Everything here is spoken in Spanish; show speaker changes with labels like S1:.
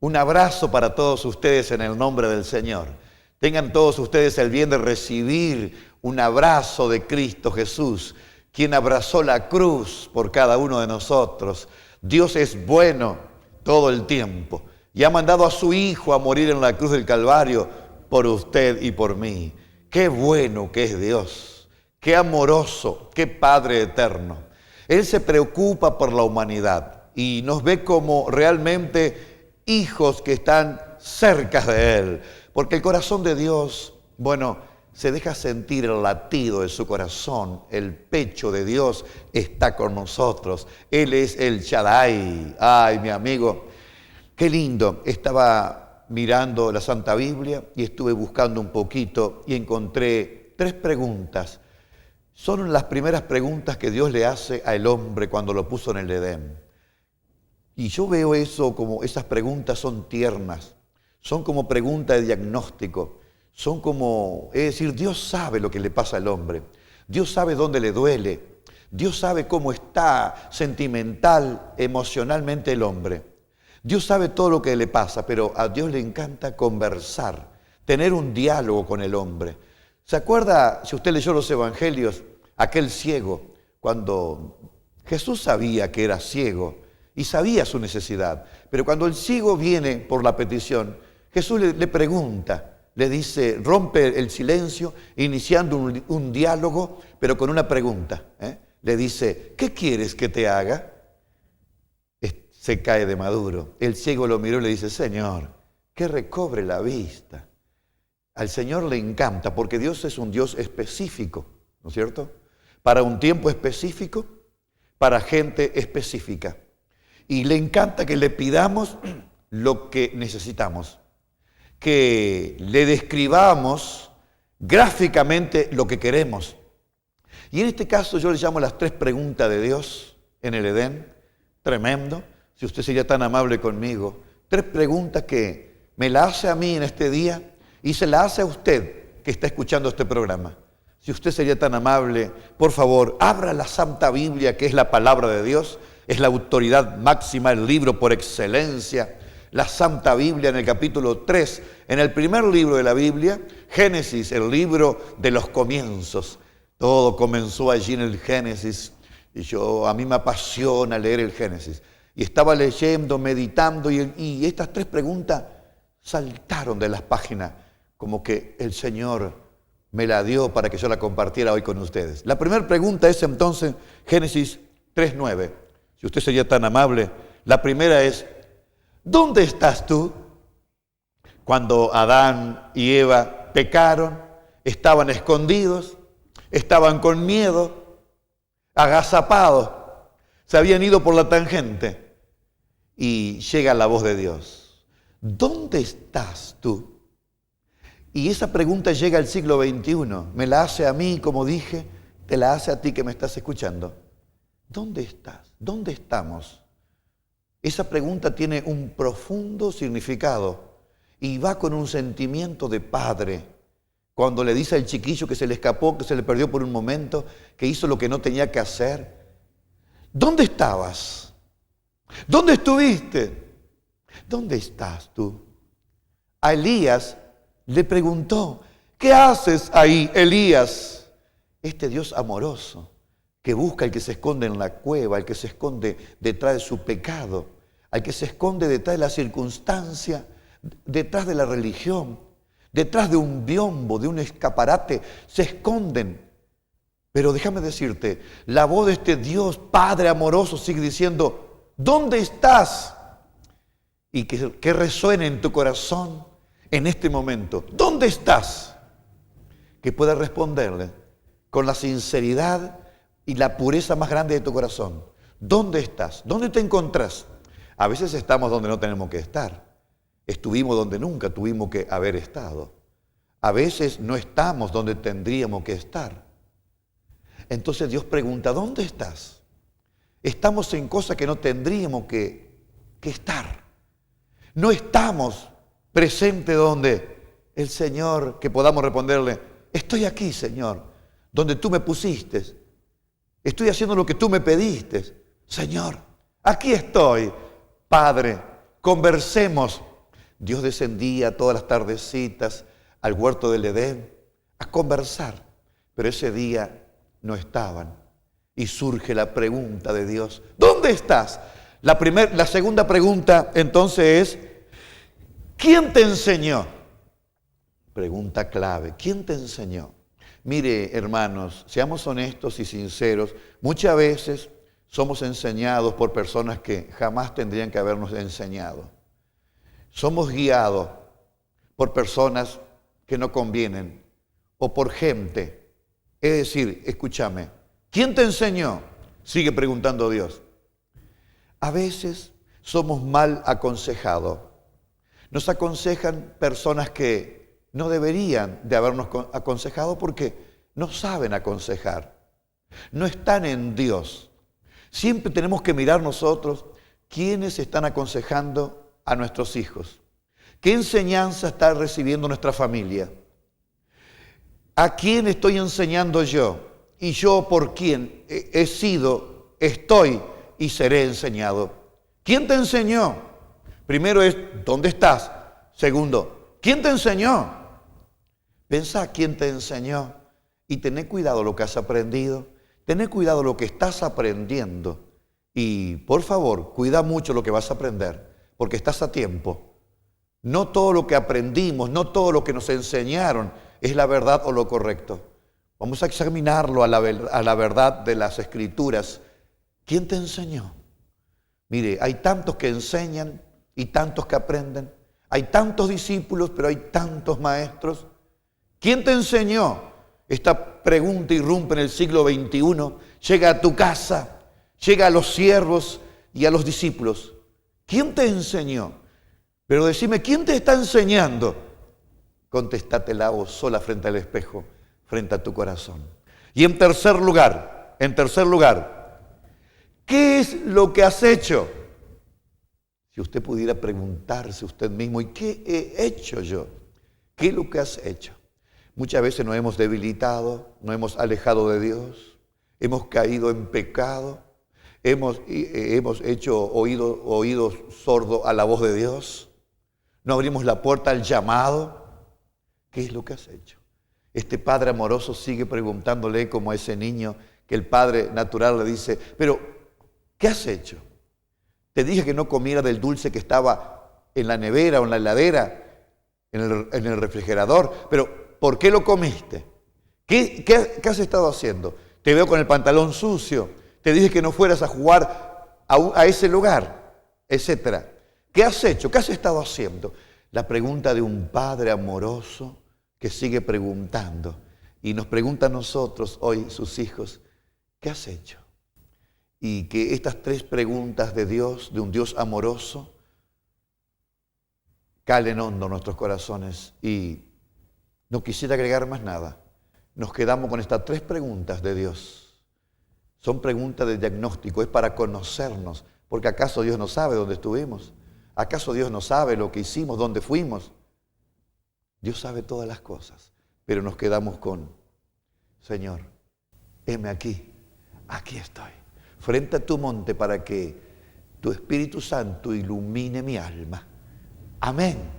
S1: Un abrazo para todos ustedes en el nombre del Señor. Tengan todos ustedes el bien de recibir un abrazo de Cristo Jesús, quien abrazó la cruz por cada uno de nosotros. Dios es bueno todo el tiempo y ha mandado a su Hijo a morir en la cruz del Calvario por usted y por mí. Qué bueno que es Dios, qué amoroso, qué Padre eterno. Él se preocupa por la humanidad y nos ve como realmente hijos que están cerca de Él, porque el corazón de Dios, se deja sentir el latido de su corazón, el pecho de Dios está con nosotros, Él es el Shaddai. Ay, mi amigo, qué lindo, estaba mirando la Santa Biblia y estuve buscando un poquito y encontré 3 preguntas. Son las primeras preguntas que Dios le hace al hombre cuando lo puso en el Edén. Y yo veo eso como, esas preguntas son tiernas, son como preguntas de diagnóstico, son como, es decir, Dios sabe lo que le pasa al hombre, Dios sabe dónde le duele, Dios sabe cómo está sentimental, emocionalmente el hombre. Dios sabe todo lo que le pasa, pero a Dios le encanta conversar, tener un diálogo con el hombre. ¿Se acuerda, si usted leyó los evangelios, aquel ciego, cuando Jesús sabía que era ciego, y sabía su necesidad, pero cuando el ciego viene por la petición, Jesús le pregunta, le dice, rompe el silencio, iniciando un diálogo, pero con una pregunta. Le dice, ¿qué quieres que te haga? Se cae de maduro. El ciego lo miró y le dice, Señor, que recobre la vista. Al Señor le encanta, porque Dios es un Dios específico, ¿no es cierto? Para un tiempo específico, para gente específica. Y le encanta que le pidamos lo que necesitamos, que le describamos gráficamente lo que queremos. Y en este caso yo le llamo las 3 preguntas de Dios en el Edén, tremendo, si usted sería tan amable conmigo, 3 preguntas que me la hace a mí en este día y se la hace a usted que está escuchando este programa. Si usted sería tan amable, por favor, abra la Santa Biblia, que es la palabra de Dios, es la autoridad máxima, el libro por excelencia, la Santa Biblia en el capítulo 3, en el primer libro de la Biblia, Génesis, el libro de los comienzos. Todo comenzó allí en el Génesis y a mí me apasiona leer el Génesis. Y estaba leyendo, meditando y estas 3 preguntas saltaron de las páginas, como que el Señor me la dio para que yo la compartiera hoy con ustedes. La primera pregunta es entonces Génesis 3:9. Si usted sería tan amable, la primera es, ¿dónde estás tú? Cuando Adán y Eva pecaron, estaban escondidos, estaban con miedo, agazapados, se habían ido por la tangente y llega la voz de Dios. ¿Dónde estás tú? Y esa pregunta llega al siglo XXI, me la hace a mí, como dije, te la hace a ti que me estás escuchando. ¿Dónde estás? ¿Dónde estamos? Esa pregunta tiene un profundo significado y va con un sentimiento de padre. Cuando le dice al chiquillo que se le escapó, que se le perdió por un momento, que hizo lo que no tenía que hacer. ¿Dónde estabas? ¿Dónde estuviste? ¿Dónde estás tú? A Elías le preguntó, ¿qué haces ahí, Elías? Este Dios amoroso, que busca al que se esconde en la cueva, al que se esconde detrás de su pecado, al que se esconde detrás de la circunstancia, detrás de la religión, detrás de un biombo, de un escaparate, se esconden. Pero déjame decirte, la voz de este Dios Padre amoroso sigue diciendo, ¿dónde estás? Y que resuene en tu corazón en este momento, ¿dónde estás? Que pueda responderle con la sinceridad y la pureza más grande de tu corazón. ¿Dónde estás? ¿Dónde te encontrás? A veces estamos donde no tenemos que estar. Estuvimos donde nunca tuvimos que haber estado. A veces no estamos donde tendríamos que estar. Entonces Dios pregunta, ¿dónde estás? Estamos en cosas que no tendríamos que estar. No estamos presentes donde el Señor, que podamos responderle, estoy aquí, Señor, donde tú me pusiste. Estoy haciendo lo que tú me pediste. Señor, aquí estoy. Padre, conversemos Dios descendía todas las tardecitas al huerto del Edén a conversar, pero ese día no estaban. Y surge la pregunta de Dios, ¿dónde estás? La segunda pregunta entonces es, ¿quién te enseñó? Pregunta clave, ¿quién te enseñó? Mire, hermanos, seamos honestos y sinceros, muchas veces somos enseñados por personas que jamás tendrían que habernos enseñado. Somos guiados por personas que no convienen o por gente. Es decir, escúchame, ¿quién te enseñó? Sigue preguntando Dios. A veces somos mal aconsejados. Nos aconsejan personas que no deberían de habernos aconsejado porque no saben aconsejar. No están en Dios. Siempre tenemos que mirar nosotros quiénes están aconsejando a nuestros hijos. ¿Qué enseñanza está recibiendo nuestra familia? ¿A quién estoy enseñando yo? Y yo por quién he sido, estoy y seré enseñado. ¿Quién te enseñó? Primero es, ¿dónde estás? Segundo, ¿quién te enseñó? Pensá quién te enseñó y tené cuidado lo que has aprendido. Tené cuidado lo que estás aprendiendo. Y por favor, cuida mucho lo que vas a aprender, porque estás a tiempo. No todo lo que aprendimos, no todo lo que nos enseñaron es la verdad o lo correcto. Vamos a examinarlo a la verdad de las Escrituras. ¿Quién te enseñó? Mire, hay tantos que enseñan y tantos que aprenden. Hay tantos discípulos, pero hay tantos maestros. ¿Quién te enseñó? Esta pregunta irrumpe en el siglo XXI. Llega a tu casa, llega a los siervos y a los discípulos. ¿Quién te enseñó? Pero decime, ¿quién te está enseñando? Contéstatela vos sola frente al espejo, frente a tu corazón. Y en tercer lugar, ¿qué es lo que has hecho? Si usted pudiera preguntarse usted mismo, ¿y qué he hecho yo? ¿Qué es lo que has hecho? Muchas veces nos hemos debilitado, nos hemos alejado de Dios, hemos caído en pecado, hemos hecho oídos sordos a la voz de Dios, no abrimos la puerta al llamado. ¿Qué es lo que has hecho? Este padre amoroso sigue preguntándole como a ese niño que el padre natural le dice, pero ¿qué has hecho? Te dije que no comiera del dulce que estaba en la nevera o en la heladera, en el refrigerador, pero ¿por qué lo comiste? ¿Qué has estado haciendo? Te veo con el pantalón sucio, te dije que no fueras a jugar a ese lugar, etc. ¿Qué has hecho? ¿Qué has estado haciendo? La pregunta de un padre amoroso que sigue preguntando y nos pregunta a nosotros hoy, sus hijos, ¿qué has hecho? Y que estas tres preguntas de Dios, de un Dios amoroso, calen hondo en nuestros corazones. Y no quisiera agregar más nada. Nos quedamos con estas tres preguntas de Dios. Son preguntas de diagnóstico, es para conocernos, porque ¿acaso Dios no sabe dónde estuvimos? ¿Acaso Dios no sabe lo que hicimos, dónde fuimos? Dios sabe todas las cosas, pero nos quedamos con, Señor, heme aquí, aquí estoy, frente a tu monte para que tu Espíritu Santo ilumine mi alma. Amén.